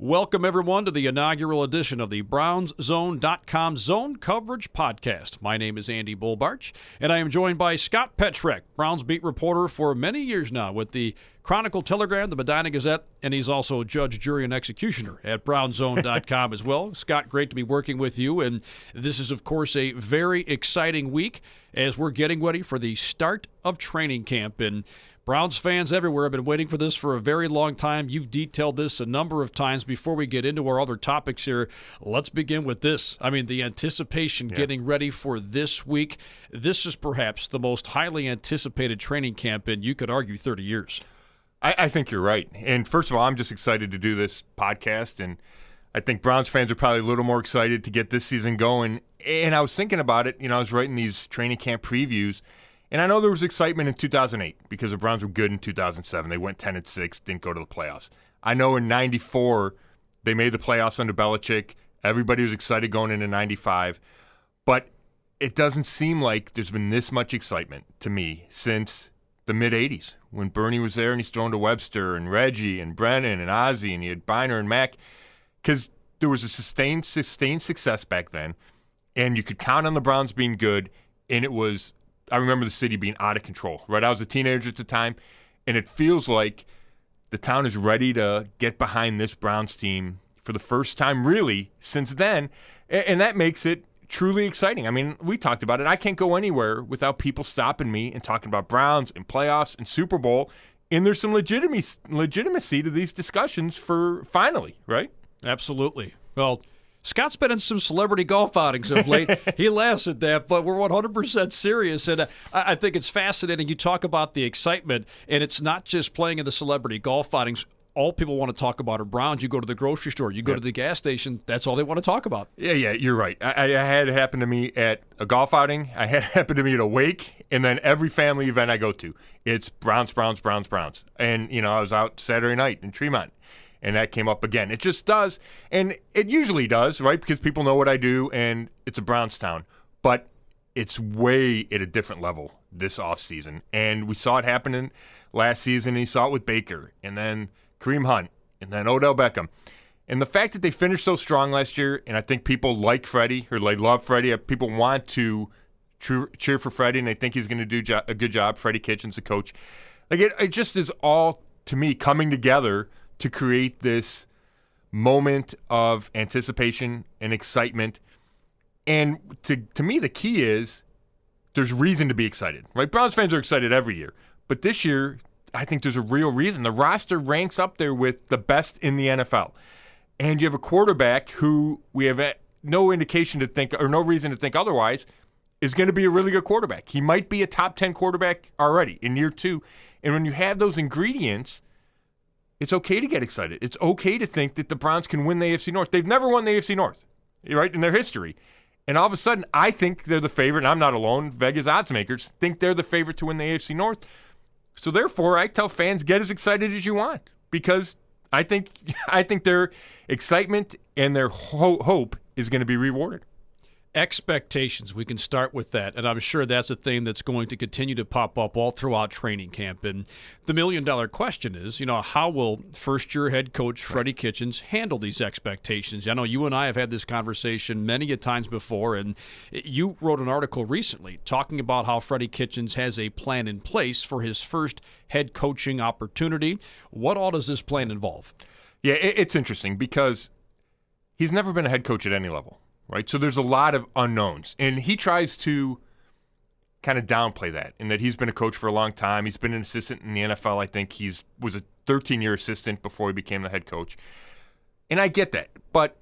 Welcome, everyone, to the inaugural edition of the BrownsZone.com Zone Coverage Podcast. My name is Andy Barch, and I am joined by Scott Petrak, Browns beat reporter for many years now with the Chronicle, Telegram, the Medina Gazette, and he's also judge, jury, and executioner at BrownsZone.com as well. Scott, great to be working with you, and this is, of course, a very exciting week as we're getting ready for the start of training camp. And Browns fans everywhere have been waiting for this for a very long time. You've detailed this a number of times. Before we get into our other topics here, let's begin with this. I mean, the anticipation getting ready for this week. This is perhaps the most highly anticipated training camp in, you could argue, 30 years. I think you're right. And first of all, I'm just excited to do this podcast. And I think Browns fans are probably a little more excited to get this season going. And I was thinking about it. I was writing these training camp previews. And I know there was excitement in 2008 because the Browns were good in 2007. They went 10-6, didn't go to the playoffs. I know in 94 they made the playoffs under Belichick. Everybody was excited going into 95. But it doesn't seem like there's been this much excitement to me since the mid-'80s when Bernie was there and he's thrown to Webster and Reggie and Brennan and Ozzie and he had Biner and Mack, because there was a sustained success back then, and you could count on the Browns being good, and it was – I remember the city being out of control, right? I was a teenager at the time, and it feels like the town is ready to get behind this Browns team for the first time, really, since then, and that makes it truly exciting. I mean, we talked about it. I can't go anywhere without people stopping me and talking about Browns and playoffs and Super Bowl, and there's some legitimacy to these discussions for finally, right? Absolutely. Well, Scott's been in some celebrity golf outings of late. He laughs at that, but we're 100% serious. And I think it's fascinating. You talk about the excitement, and it's not just playing in the celebrity golf outings. All people want to talk about are Browns. You go to the grocery store, you go to the gas station, that's all they want to talk about. Yeah, you're right. I had it happen to me at a golf outing. I had it happen to me at a wake, and then every family event I go to, it's Browns. And, I was out Saturday night in Tremont, and that came up again. It just does, and it usually does, right, because people know what I do, and it's a Browns town. But it's way at a different level this offseason, and we saw it happening last season, and you saw it with Baker, and then Kareem Hunt, and then Odell Beckham. And the fact that they finished so strong last year, and I think people like Freddie, or they love Freddie, people want to cheer for Freddie, and they think he's going to do a good job. Freddie Kitchens, the coach. Like it just is all, to me, coming together to create this moment of anticipation and excitement. And to me, the key is there's reason to be excited, right? Browns fans are excited every year. But this year, I think there's a real reason. The roster ranks up there with the best in the NFL. And you have a quarterback who we have no indication to think, or no reason to think otherwise, is going to be a really good quarterback. He might be a top 10 quarterback already in year 2. And when you have those ingredients, it's okay to get excited. It's okay to think that the Browns can win the AFC North. They've never won the AFC North, right, in their history. And all of a sudden, I think they're the favorite, and I'm not alone. Vegas odds makers think they're the favorite to win the AFC North. So therefore, I tell fans, get as excited as you want, because I think their excitement and their hope is going to be rewarded. Expectations, we can start with that, and I'm sure that's a theme that's going to continue to pop up all throughout training camp. And the million-dollar question is, how will first-year head coach Freddie Kitchens handle these expectations? I know you and I have had this conversation many a times before, and you wrote an article recently talking about how Freddie Kitchens has a plan in place for his first head coaching opportunity. What all does this plan involve? Yeah, it's interesting because he's never been a head coach at any level. Right, so there's a lot of unknowns, and he tries to kind of downplay that, in that he's been a coach for a long time. He's been an assistant in the NFL. I think was a 13-year assistant before he became the head coach, and I get that. But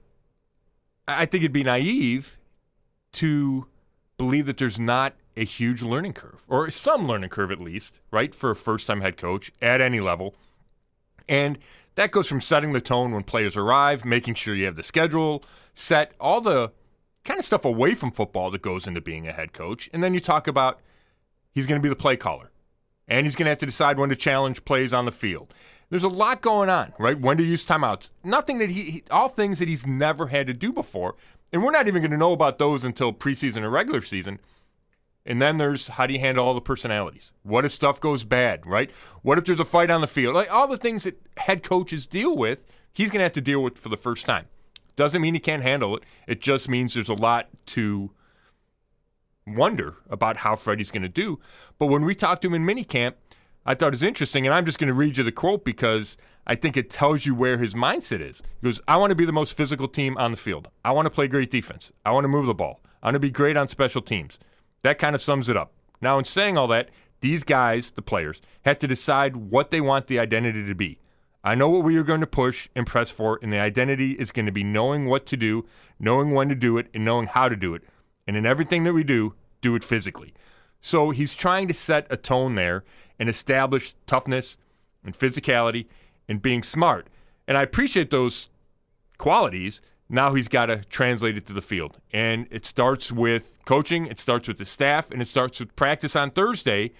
I think it'd be naive to believe that there's not a huge learning curve, or some learning curve at least, right, for a first-time head coach at any level. And that goes from setting the tone when players arrive, making sure you have the schedule set, all the kind of stuff away from football that goes into being a head coach. And then you talk about he's going to be the play caller, and he's going to have to decide when to challenge plays on the field. There's a lot going on, right? When to use timeouts. Nothing that all things that he's never had to do before. And we're not even going to know about those until preseason or regular season. And then there's how do you handle all the personalities? What if stuff goes bad, right? What if there's a fight on the field? Like all the things that head coaches deal with, he's going to have to deal with for the first time. Doesn't mean he can't handle it. It just means there's a lot to wonder about how Freddie's going to do. But when we talked to him in minicamp, I thought it was interesting, and I'm just going to read you the quote because I think it tells you where his mindset is. He goes, I want to be the most physical team on the field. I want to play great defense. I want to move the ball. I want to be great on special teams. That kind of sums it up. Now, in saying all that, these guys, the players, had to decide what they want the identity to be. I know what we are going to push and press for, and the identity is going to be knowing what to do, knowing when to do it, and knowing how to do it. And in everything that we do it physically. So he's trying to set a tone there and establish toughness and physicality and being smart. And I appreciate those qualities. Now he's got to translate it to the field. And it starts with coaching, it starts with the staff, and it starts with practice on Thursday.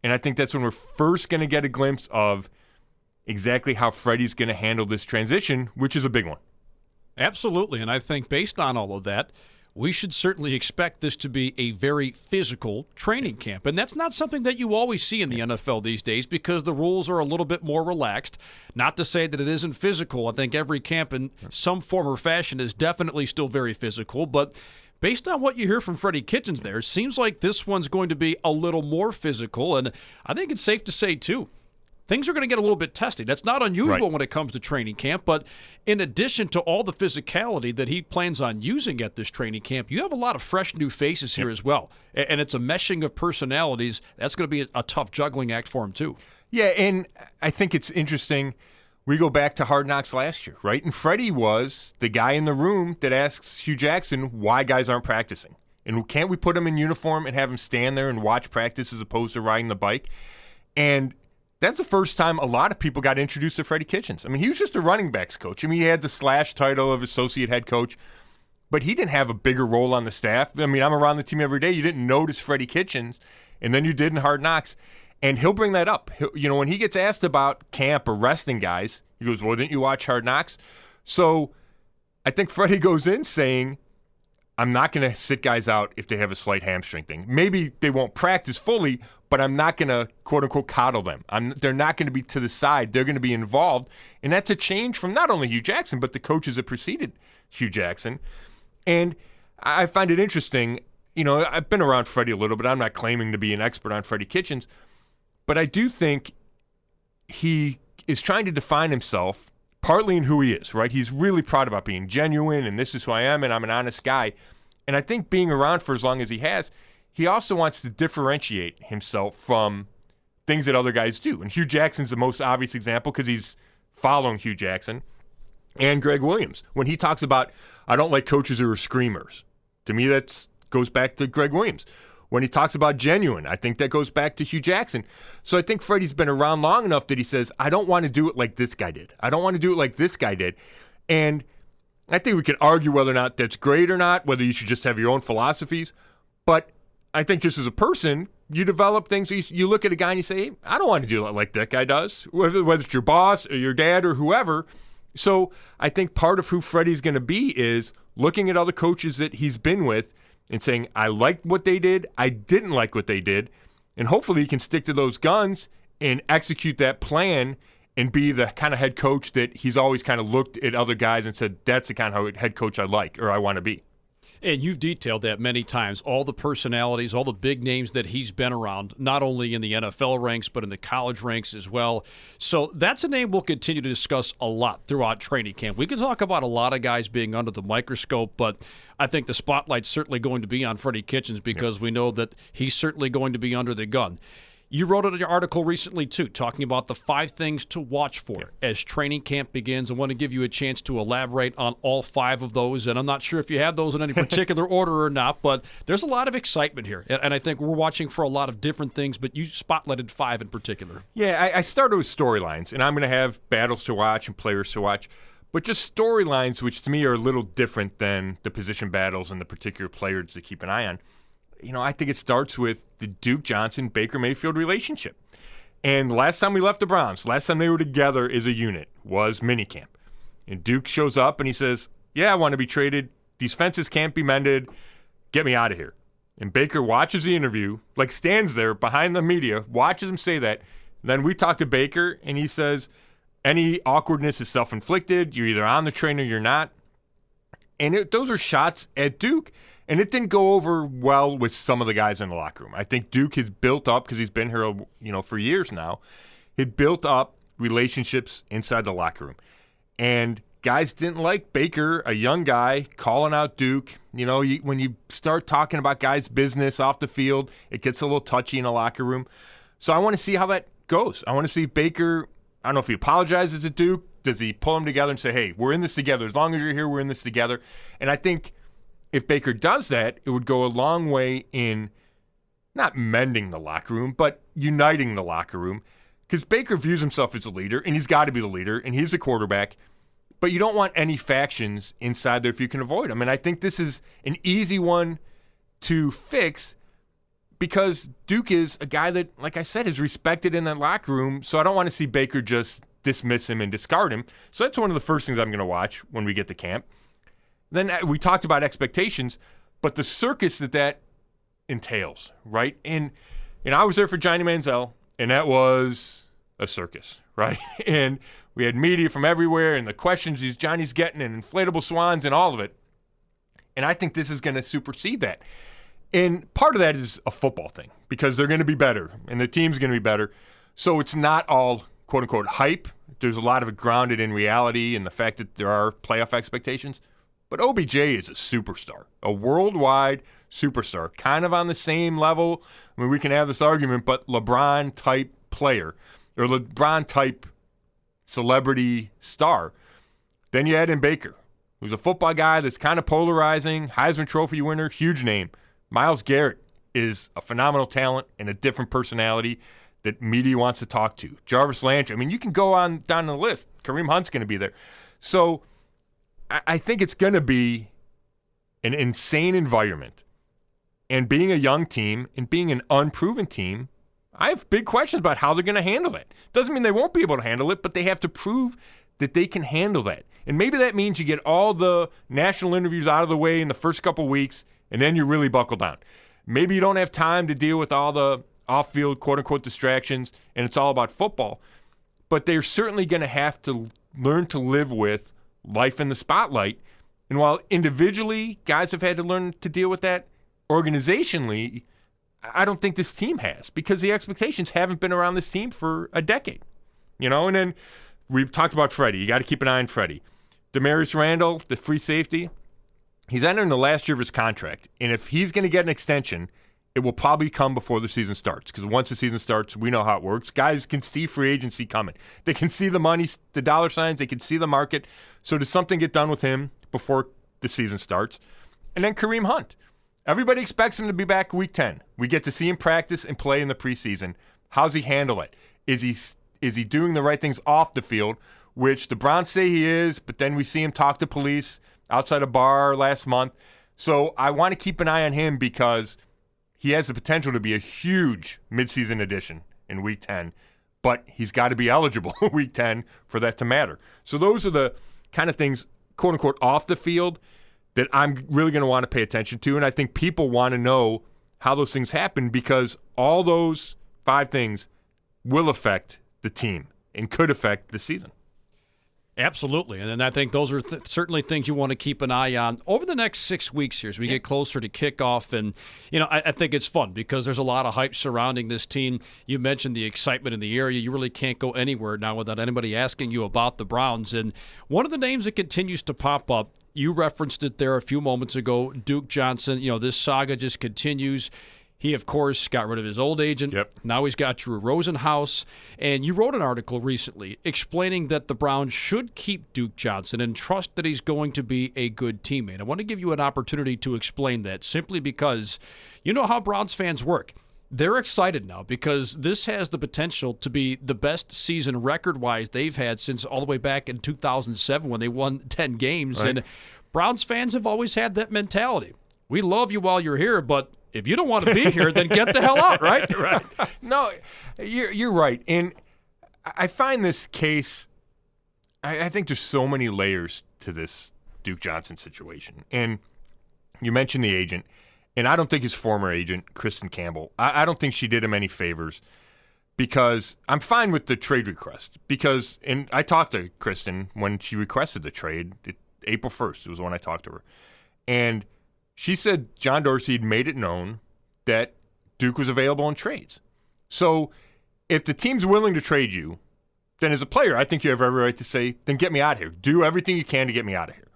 And I think that's when we're first going to get a glimpse of exactly how Freddie's going to handle this transition, which is a big one. Absolutely, and I think based on all of that, we should certainly expect this to be a very physical training camp. And that's not something that you always see in the NFL these days because the rules are a little bit more relaxed. Not to say that it isn't physical. I think every camp in some form or fashion is definitely still very physical, but based on what you hear from Freddie Kitchens there, it seems like this one's going to be a little more physical, and I think it's safe to say, too, things are going to get a little bit testy. That's not unusual when it comes to training camp, but in addition to all the physicality that he plans on using at this training camp, you have a lot of fresh new faces here as well, and it's a meshing of personalities. That's going to be a tough juggling act for him, too. Yeah, and I think it's interesting. We go back to Hard Knocks last year, right? And Freddie was the guy in the room that asks Hugh Jackson why guys aren't practicing. And can't we put him in uniform and have him stand there and watch practice as opposed to riding the bike? And that's the first time a lot of people got introduced to Freddie Kitchens. I mean, he was just a running backs coach. I mean, he had the slash title of associate head coach, but he didn't have a bigger role on the staff. I mean, I'm around the team every day. You didn't notice Freddie Kitchens, and then you did in Hard Knocks. And he'll bring that up. When he gets asked about camp or resting guys, he goes, well, didn't you watch Hard Knocks? So I think Freddie goes in saying, I'm not going to sit guys out if they have a slight hamstring thing. Maybe they won't practice fully, but I'm not going to, quote-unquote, coddle them. They're not going to be to the side. They're going to be involved. And that's a change from not only Hugh Jackson, but the coaches that preceded Hugh Jackson. And I find it interesting. I've been around Freddie a little bit. I'm not claiming to be an expert on Freddie Kitchens, but I do think he is trying to define himself partly in who he is, right? He's really proud about being genuine, and this is who I am, and I'm an honest guy. And I think being around for as long as he has, he also wants to differentiate himself from things that other guys do. And Hugh Jackson's the most obvious example because he's following Hugh Jackson and Greg Williams. When he talks about, I don't like coaches who are screamers. To me, that goes back to Greg Williams. When he talks about genuine, I think that goes back to Hugh Jackson. So I think Freddie's been around long enough that he says, I don't want to do it like this guy did. I don't want to do it like this guy did. And I think we could argue whether or not that's great or not, whether you should just have your own philosophies. But I think just as a person, you develop things. You look at a guy and you say, hey, I don't want to do it like that guy does, whether it's your boss or your dad or whoever. So I think part of who Freddie's going to be is looking at other coaches that he's been with and saying, I liked what they did, I didn't like what they did, and hopefully he can stick to those guns and execute that plan and be the kind of head coach that he's always kind of looked at other guys and said, that's the kind of head coach I like or I want to be. And you've detailed that many times, all the personalities, all the big names that he's been around, not only in the NFL ranks, but in the college ranks as well. So that's a name we'll continue to discuss a lot throughout training camp. We can talk about a lot of guys being under the microscope, but I think the spotlight's certainly going to be on Freddie Kitchens because we know that he's certainly going to be under the gun. You wrote an article recently, too, talking about the 5 things to watch for as training camp begins. I want to give you a chance to elaborate on all 5 of those, and I'm not sure if you have those in any particular order or not, but there's a lot of excitement here, and I think we're watching for a lot of different things, but you spotlighted 5 in particular. Yeah, I started with storylines, and I'm going to have battles to watch and players to watch, but just storylines, which to me are a little different than the position battles and the particular players to keep an eye on. I think it starts with the Duke Johnson-Baker Mayfield relationship. And last time we left the Browns, last time they were together as a unit was minicamp. And Duke shows up and he says, yeah, I want to be traded. These fences can't be mended. Get me out of here. And Baker watches the interview, stands there behind the media, watches him say that. And then we talk to Baker and he says, Any awkwardness is self-inflicted. You're either on the train or you're not. And those are shots at Duke. And it didn't go over well with some of the guys in the locker room. I think Duke has built up, because he's been here, for years now, he built up relationships inside the locker room. And guys didn't like Baker, a young guy, calling out Duke. When you start talking about guys' business off the field, it gets a little touchy in the locker room. So I want to see how that goes. I want to see Baker, I don't know if he apologizes to Duke. Does he pull them together and say, hey, we're in this together. As long as you're here, we're in this together. And I think if Baker does that, it would go a long way in not mending the locker room, but uniting the locker room. Because Baker views himself as a leader, and he's got to be the leader, and he's the quarterback. But you don't want any factions inside there if you can avoid them. And I think this is an easy one to fix, because Duke is a guy that, like I said, is respected in that locker room. So I don't want to see Baker just dismiss him and discard him. So that's one of the first things I'm going to watch when we get to camp. Then we talked about expectations, but the circus that entails, right? And I was there for Johnny Manziel, and that was a circus, right? And we had media from everywhere, and the questions Johnny's getting, and inflatable swans, and all of it. And I think this is going to supersede that. And part of that is a football thing, because they're going to be better, and the team's going to be better. So it's not all, quote-unquote, hype. There's a lot of it grounded in reality and the fact that there are playoff expectations. But OBJ is a superstar, a worldwide superstar, kind of on the same level. I mean, we can have this argument, but LeBron-type player, or LeBron-type celebrity star. Then you add in Baker, who's a football guy that's kind of polarizing, Heisman Trophy winner, huge name. Myles Garrett is a phenomenal talent and a different personality that media wants to talk to. Jarvis Landry. I mean, you can go on down the list. Kareem Hunt's going to be there. So I think it's going to be an insane environment. And being a young team and being an unproven team, I have big questions about how they're going to handle it. Doesn't mean they won't be able to handle it, but they have to prove that they can handle that. And maybe that means you get all the national interviews out of the way in the first couple weeks, and then you really buckle down. Maybe you don't have time to deal with all the off-field, quote-unquote, distractions, and it's all about football. But they're certainly going to have to learn to live with life in the spotlight. And while individually guys have had to learn to deal with that, organizationally, I don't think this team has, because the expectations haven't been around this team for a decade. And then we've talked about Freddie. You got to keep an eye on Freddie. Demarius Randall, the free safety, he's entering the last year of his contract. And if he's going to get an extension, it will probably come before the season starts, because once the season starts, we know how it works. Guys can see free agency coming. They can see the money, the dollar signs. They can see the market. So does something get done with him before the season starts? And then Kareem Hunt. Everybody expects him to be back week 10. We get to see him practice and play in the preseason. How's he handle it? Is he doing the right things off the field, which the Browns say he is, but then we see him talk to police outside a bar last month. So I want to keep an eye on him, because he has the potential to be a huge midseason addition in week 10, but he's got to be eligible week 10 for that to matter. So those are the kind of things, quote-unquote, off the field that I'm really going to want to pay attention to, and I think people want to know how those things happen, because all those 5 things will affect the team and could affect the season. Absolutely. And I think those are certainly things you want to keep an eye on over the next 6 weeks here as we get closer to kickoff. And, I think it's fun because there's a lot of hype surrounding this team. You mentioned the excitement in the area. You really can't go anywhere now without anybody asking you about the Browns. And one of the names that continues to pop up, you referenced it there a few moments ago, Duke Johnson. This saga just continues. He, of course, got rid of his old agent. Yep. Now he's got Drew Rosenhaus. And you wrote an article recently explaining that the Browns should keep Duke Johnson and trust that he's going to be a good teammate. I want to give you an opportunity to explain that, simply because you know how Browns fans work. They're excited now because this has the potential to be the best season record-wise they've had since all the way back in 2007 when they won 10 games. Right. And Browns fans have always had that mentality. We love you while you're here, but if you don't want to be here, then get the hell out, right? Right. No, you're right. And I find this case, I think there's so many layers to this Duke Johnson situation. And you mentioned the agent, and I don't think his former agent, Kristen Campbell, I don't think she did him any favors. because I'm fine with the trade request. Because, and I talked to Kristen when she requested the trade, April 1st was when I talked to her. And she said John Dorsey had made it known that Duke was available in trades. So if the team's willing to trade you, then as a player, I think you have every right to say, then get me out of here. Do everything you can to get me out of here.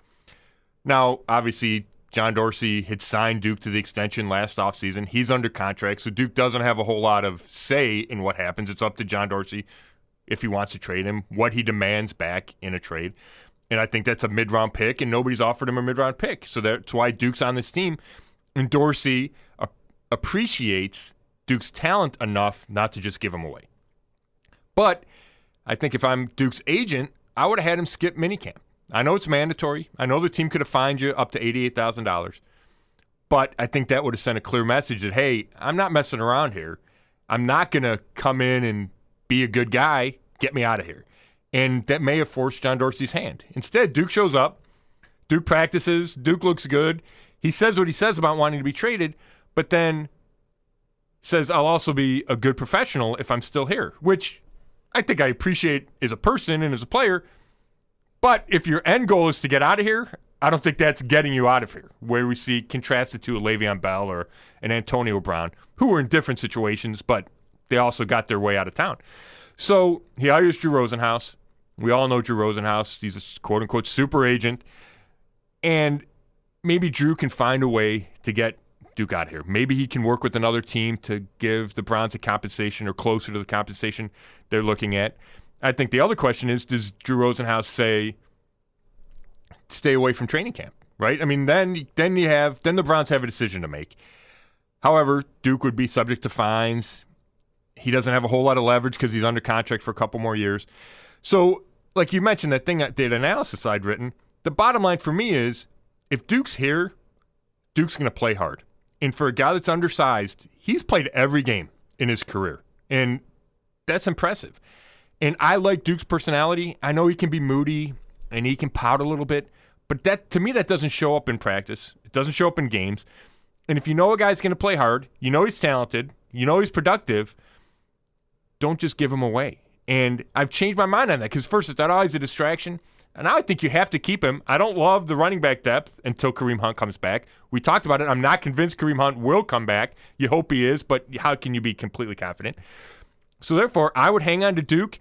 Now, obviously, John Dorsey had signed Duke to the extension last offseason. He's under contract, so Duke doesn't have a whole lot of say in what happens. It's up to John Dorsey if he wants to trade him, what he demands back in a trade. And I think that's a mid-round pick, and nobody's offered him a mid-round pick. So that's why Duke's on this team. And Dorsey appreciates Duke's talent enough not to just give him away. But I think if I'm Duke's agent, I would have had him skip minicamp. I know it's mandatory. I know the team could have fined you up to $88,000. But I think that would have sent a clear message that, hey, I'm not messing around here. I'm not going to come in and be a good guy. Get me out of here. And that may have forced John Dorsey's hand. Instead, Duke shows up. Duke practices. Duke looks good. He says what he says about wanting to be traded, but then says, I'll also be a good professional if I'm still here, which I think I appreciate as a person and as a player. But if your end goal is to get out of here, I don't think that's getting you out of here, where we see contrasted to a Le'Veon Bell or an Antonio Brown, who were in different situations, but they also got their way out of town. So he hires Drew Rosenhaus. We all know Drew Rosenhaus. He's a quote-unquote super agent. And maybe Drew can find a way to get Duke out of here. Maybe he can work with another team to give the Browns a compensation or closer to the compensation they're looking at. I think the other question is, does Drew Rosenhaus say, stay away from training camp, right? I mean, then the Browns have a decision to make. However, Duke would be subject to fines. He doesn't have a whole lot of leverage because he's under contract for a couple more years. So, like you mentioned, that thing that data analysis I'd written, the bottom line for me is, if Duke's here, Duke's going to play hard. And for a guy that's undersized, he's played every game in his career. And that's impressive. And I like Duke's personality. I know he can be moody and he can pout a little bit, but that, to me, that doesn't show up in practice. It doesn't show up in games. And if you know a guy's going to play hard, you know he's talented, you know he's productive, don't just give him away. And I've changed my mind on that because first it's always a distraction. And now I think you have to keep him. I don't love the running back depth until Kareem Hunt comes back. We talked about it. I'm not convinced Kareem Hunt will come back. You hope he is, but how can you be completely confident? So therefore, I would hang on to Duke.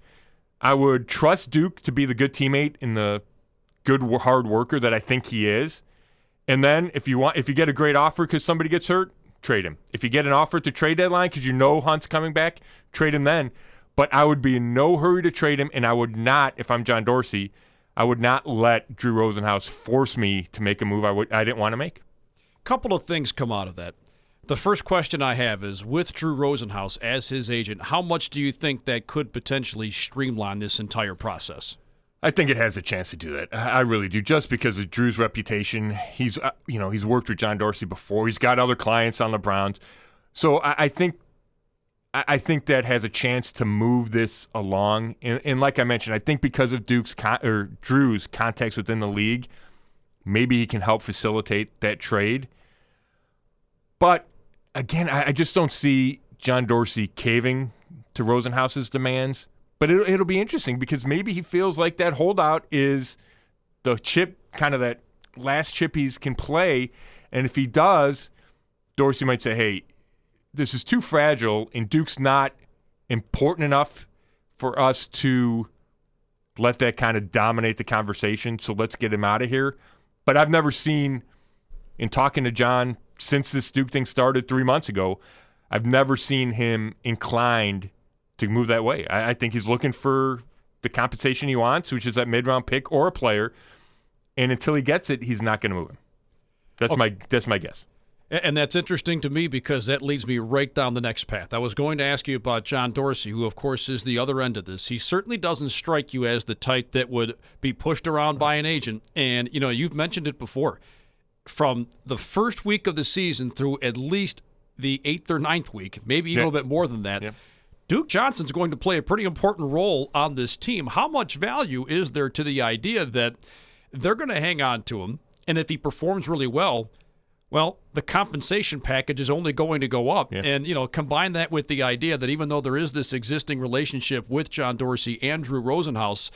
I would trust Duke to be the good teammate and the good hard worker that I think he is. And then if you get a great offer because somebody gets hurt, trade him. If you get an offer at the trade deadline because you know Hunt's coming back, trade him then. But I would be in no hurry to trade him, and I would not, if I'm John Dorsey, I would not let Drew Rosenhaus force me to make a move I didn't want to make. Couple of things come out of that. The first question I have is, with Drew Rosenhaus as his agent, how much do you think that could potentially streamline this entire process? I think it has a chance to do that. I really do, just because of Drew's reputation. He's worked with John Dorsey before. He's got other clients on the Browns. So I think that has a chance to move this along. And like I mentioned, I think because of Drew's contacts within the league, maybe he can help facilitate that trade. But again, I just don't see John Dorsey caving to Rosenhaus's demands. But it'll be interesting because maybe he feels like that holdout is the chip, kind of that last chip he can play. And if he does, Dorsey might say, hey, this is too fragile and Duke's not important enough for us to let that kind of dominate the conversation, so let's get him out of here. But I've never seen, in talking to John since this Duke thing started 3 months ago, I've never seen him inclined to move that way. I think he's looking for the compensation he wants, which is that mid-round pick or a player, and until he gets it, he's not going to move him. That's my guess. And that's interesting to me because that leads me right down the next path. I was going to ask you about John Dorsey, who, of course, is the other end of this. He certainly doesn't strike you as the type that would be pushed around by an agent. And, you've mentioned it before. From the first week of the season through at least the 8th or 9th week, maybe even a little bit more than that, Duke Johnson's going to play a pretty important role on this team. How much value is there to the idea that they're going to hang on to him, and if he performs really well, Well, the compensation package is only going to go up. Yeah. And, combine that with the idea that even though there is this existing relationship with John Dorsey and Drew Rosenhaus,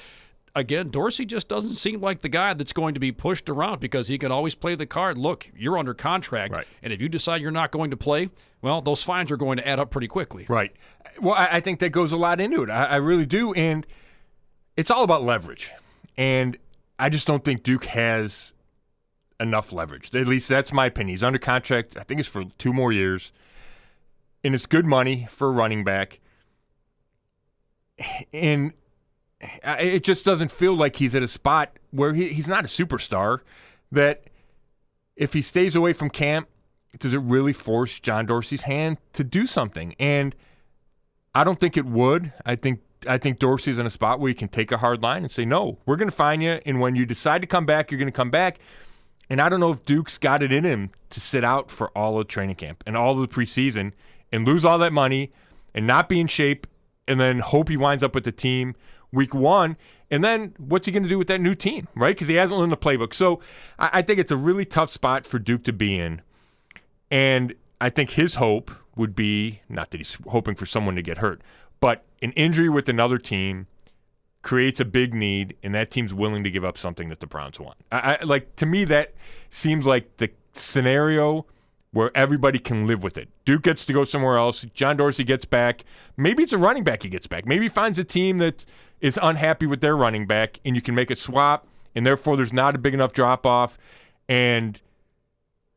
again, Dorsey just doesn't seem like the guy that's going to be pushed around because he can always play the card. Look, you're under contract, right, and if you decide you're not going to play, well, those fines are going to add up pretty quickly. Right. Well, I think that goes a lot into it. I really do, and it's all about leverage. And I just don't think Duke has enough leverage. At least that's my opinion. He's under contract, I think it's for 2 more years, and it's good money for a running back. And it just doesn't feel like he's at a spot where he's not a superstar, that if he stays away from camp, does it really force John Dorsey's hand to do something? And I don't think it would. I think Dorsey's in a spot where he can take a hard line and say, no, we're going to fine you, and when you decide to come back, you're going to come back. And I don't know if Duke's got it in him to sit out for all of training camp and all of the preseason and lose all that money and not be in shape and then hope he winds up with the team week 1. And then what's he going to do with that new team, right? Because he hasn't learned the playbook. So I think it's a really tough spot for Duke to be in. And I think his hope would be, not that he's hoping for someone to get hurt, but an injury with another team creates a big need, and that team's willing to give up something that the Browns want. To me, that seems like the scenario where everybody can live with it. Duke gets to go somewhere else. John Dorsey gets back. Maybe it's a running back he gets back. Maybe he finds a team that is unhappy with their running back, and you can make a swap, and therefore there's not a big enough drop-off, and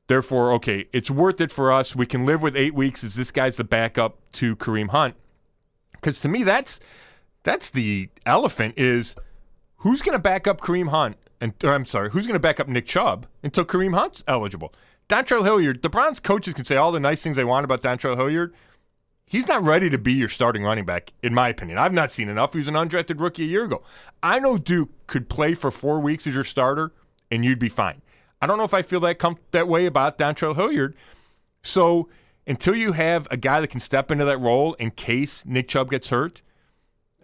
therefore, okay, it's worth it for us. We can live with 8 weeks as this guy's the backup to Kareem Hunt. Because to me, that's the elephant, is who's going to back up Kareem Hunt, who's going to back up Nick Chubb until Kareem Hunt's eligible? Dontrell Hilliard, the Browns coaches can say all the nice things they want about Dontrell Hilliard. He's not ready to be your starting running back, in my opinion. I've not seen enough. He was an undrafted rookie a year ago. I know Duke could play for 4 weeks as your starter, and you'd be fine. I don't know if I feel that way about Dontrell Hilliard. So until you have a guy that can step into that role in case Nick Chubb gets hurt,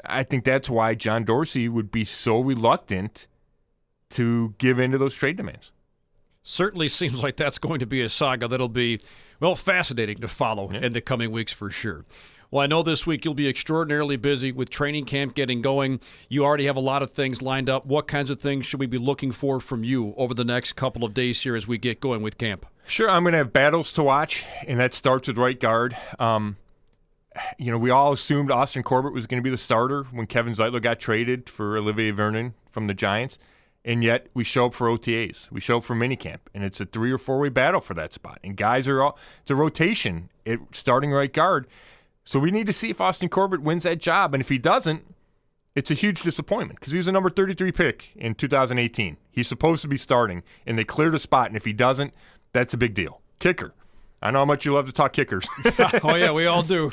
I think that's why John Dorsey would be so reluctant to give in to those trade demands. Certainly seems like that's going to be a saga that'll be, fascinating to follow in the coming weeks for sure. Well, I know this week you'll be extraordinarily busy with training camp getting going. You already have a lot of things lined up. What kinds of things should we be looking for from you over the next couple of days here as we get going with camp? Sure, I'm going to have battles to watch, and that starts with right guard. We all assumed Austin Corbett was going to be the starter when Kevin Zeitler got traded for Olivier Vernon from the Giants, and yet we show up for OTAs. We show up for minicamp, and it's a 3 or 4 way battle for that spot. And guys it's a rotation at starting right guard. So we need to see if Austin Corbett wins that job, and if he doesn't, it's a huge disappointment because he was a number 33 pick in 2018. He's supposed to be starting, and they cleared a spot, and if he doesn't, that's a big deal. Kicker. I know how much you love to talk kickers. Oh, yeah, we all do.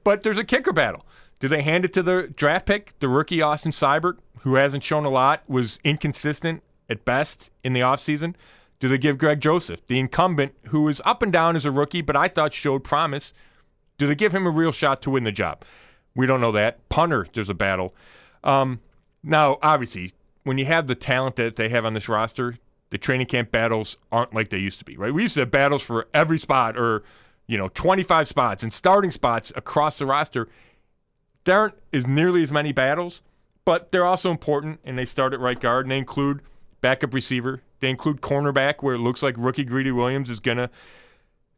But there's a kicker battle. Do they hand it to the draft pick, the rookie Austin Seibert, who hasn't shown a lot, was inconsistent at best in the offseason? Do they give Greg Joseph, the incumbent, who was up and down as a rookie but I thought showed promise, do they give him a real shot to win the job? We don't know that. Punter, there's a battle. Now, obviously, when you have the talent that they have on this roster, the training camp battles aren't like they used to be, right? We used to have battles for every spot or, 25 spots and starting spots across the roster. There aren't nearly as many battles, but they're also important, and they start at right guard, and they include backup receiver. They include cornerback, where it looks like rookie Greedy Williams is going to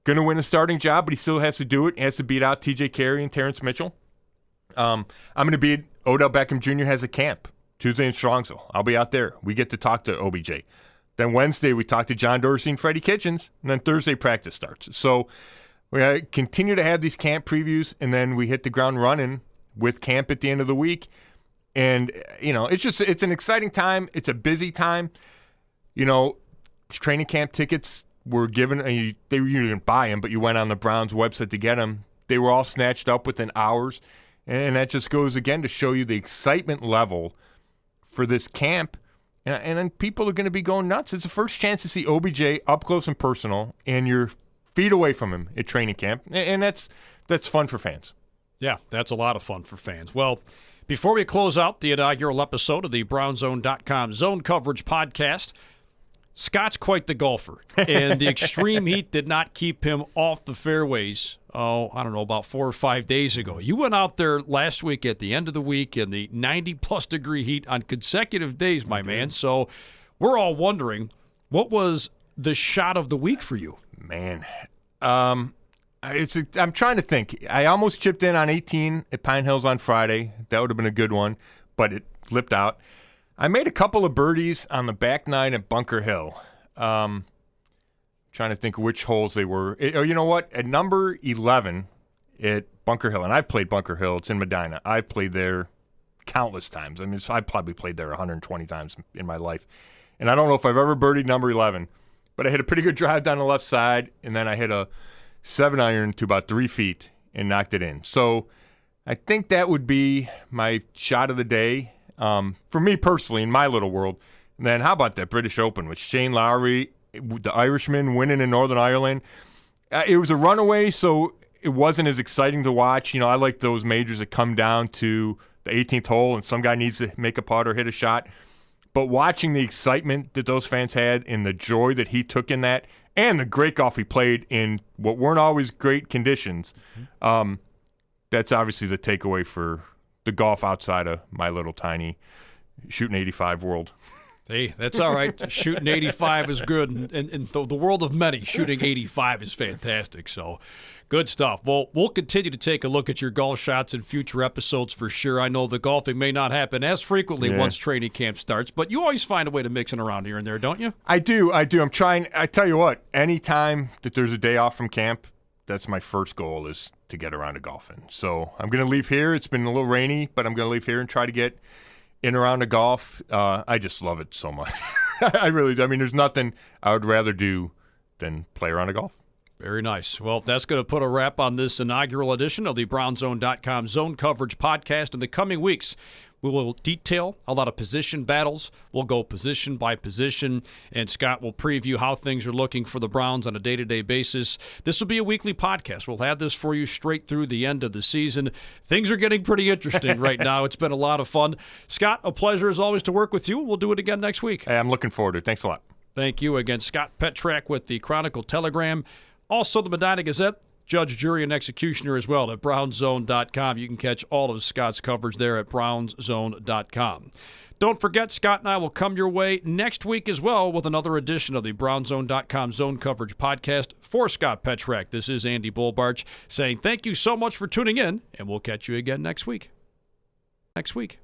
win a starting job, but he still has to do it. He has to beat out T.J. Carey and Terrence Mitchell. I'm going to be at Odell Beckham Jr. has a camp Tuesday in Strongsville. I'll be out there. We get to talk to OBJ. Then Wednesday, we talk to John Dorsey and Freddie Kitchens, and then Thursday practice starts. So we continue to have these camp previews, and then we hit the ground running with camp at the end of the week. And, it's an exciting time. It's a busy time. Training camp tickets were given, you didn't buy them, but you went on the Browns website to get them. They were all snatched up within hours. And that just goes, again, to show you the excitement level for this camp. And then people are going to be going nuts. It's the first chance to see OBJ up close and personal, and you're feet away from him at training camp. And that's fun for fans. Yeah, that's a lot of fun for fans. Well, before we close out the inaugural episode of the BrownZone.com Zone Coverage Podcast, Scott's quite the golfer, and the extreme heat did not keep him off the fairways, I don't know, about 4 or 5 days ago. You went out there last week at the end of the week in the 90-plus degree heat on consecutive days, my man. So we're all wondering, what was the shot of the week for you? Man, I'm trying to think. I almost chipped in on 18 at Pine Hills on Friday. That would have been a good one, but it flipped out. I made a couple of birdies on the back nine at Bunker Hill. Trying to think which holes they were. You know what? At number 11 at Bunker Hill, and I've played Bunker Hill. It's in Medina. I've played there countless times. I mean, I probably played there 120 times in my life. And I don't know if I've ever birdied number 11, but I hit a pretty good drive down the left side, and then I hit a 7-iron to about 3 feet and knocked it in. So I think that would be my shot of the day. For me personally, in my little world. And then how about that British Open with Shane Lowry, the Irishman winning in Northern Ireland? It was a runaway, so it wasn't as exciting to watch. You know, I like those majors that come down to the 18th hole and some guy needs to make a putt or hit a shot. But watching the excitement that those fans had and the joy that he took in that and the great golf he played in what weren't always great conditions, that's obviously the takeaway for the golf outside of my little tiny shooting 85 world. Hey, that's all right. Shooting 85 is good. In the world of many, shooting 85 is fantastic. So good stuff. Well, we'll continue to take a look at your golf shots in future episodes for sure. I know the golfing may not happen as frequently once training camp starts, but you always find a way to mix it around here and there, don't you? I do. I'm trying. I tell you what, anytime that there's a day off from camp, that's my first goal is to get around to golfing. So I'm going to leave here. It's been a little rainy, but I'm going to leave here and try to get in around to golf. I just love it so much. I really do. I mean, there's nothing I would rather do than play around to golf. Very nice. Well, that's going to put a wrap on this inaugural edition of the BrownZone.com Zone Coverage Podcast. In the coming weeks, we will detail a lot of position battles. We'll go position by position, and Scott will preview how things are looking for the Browns on a day-to-day basis. This will be a weekly podcast. We'll have this for you straight through the end of the season. Things are getting pretty interesting right now. It's been a lot of fun. Scott, a pleasure as always to work with you. We'll do it again next week. Hey, I'm looking forward to it. Thanks a lot. Thank you again. Scott Petrak with the Chronicle Telegram. Also, the Medina Gazette, judge, jury, and executioner as well at brownzone.com. You can catch all of Scott's coverage there at brownzone.com. Don't forget, Scott and I will come your way next week as well with another edition of the brownzone.com Zone Coverage Podcast. For Scott Petrak, this is Andy Barch saying thank you so much for tuning in, and we'll catch you again next week. Next week.